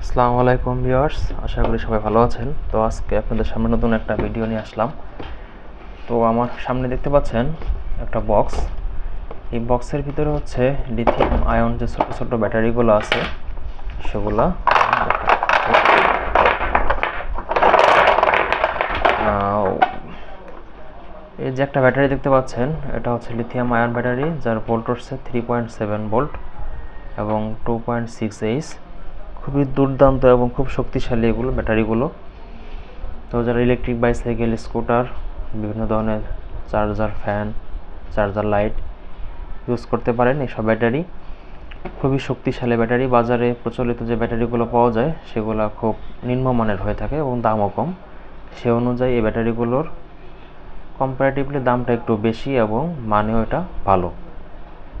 আসসালামু আলাইকুম ভিউয়ার্স, আশা করি সবাই ভালো আছেন। তো আজকে আপনাদের সামনে নতুন একটা ভিডিও নিয়ে আসলাম। তো আমার সামনে দেখতে পাচ্ছেন একটা বক্স। এই বক্সের ভিতরে হচ্ছে লিথিয়াম আয়ন যে ছোট ছোট ব্যাটারিগুলো আছে সেগুলা। এই যে একটা ব্যাটারি দেখতে পাচ্ছেন, এটা হচ্ছে লিথিয়াম আয়ন ব্যাটারি, যার ভোল্ট হচ্ছে 3.7 ভোল্ট এবং 2.6 H। খুবই দুর্দান্ত এবং খুব শক্তিশালী এগুলো ব্যাটারিগুলো। তো যারা ইলেকট্রিক বাইসাইকেল, স্কুটার, বিভিন্ন ধরনের charger, fan, charger light use করতে পারেন এইসব ব্যাটারি। খুবই শক্তিশালী ব্যাটারি। বাজারে প্রচলিত যে ব্যাটারিগুলো পাওয়া যায় সেগুলো খুব নিম্নমানের হয়ে থাকে এবং দামও কম। সে অনুযায়ী এই ব্যাটারিগুলোর কম্পারেটিভলি দামটা একটু বেশি এবং মানেও এটা ভালো।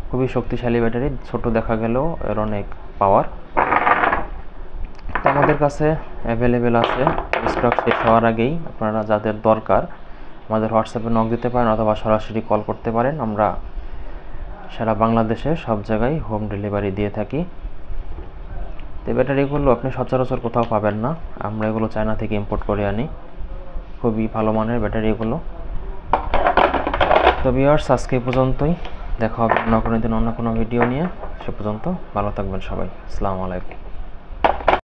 খুবই শক্তিশালী ব্যাটারি, ছোট দেখা গেলেও এর অনেক পাওয়ার। তো আমাদের কাছে অ্যাভেলেবেল আছে। স্টক শেষ হওয়ার আগেই আপনারা যাদের দরকার আমাদের হোয়াটসঅ্যাপে নক দিতে পারেন অথবা সরাসরি কল করতে পারেন। আমরা সারা বাংলাদেশে সব জায়গায় হোম ডেলিভারি দিয়ে থাকি। তো ব্যাটারিগুলো আপনি সচরাচর কোথাও পাবেন না, আমরা এগুলো চায়না থেকে ইম্পোর্ট করে আনি। খুবই ভালো মানের ব্যাটারি এগুলো। তো ভিউয়ার্স, আজকে এই পর্যন্তই। দেখা হবে অন্য কোনো দিন অন্য কোনো ভিডিও নিয়ে। সে পর্যন্ত ভালো থাকবেন সবাই। আসসালামু আলাইকুম।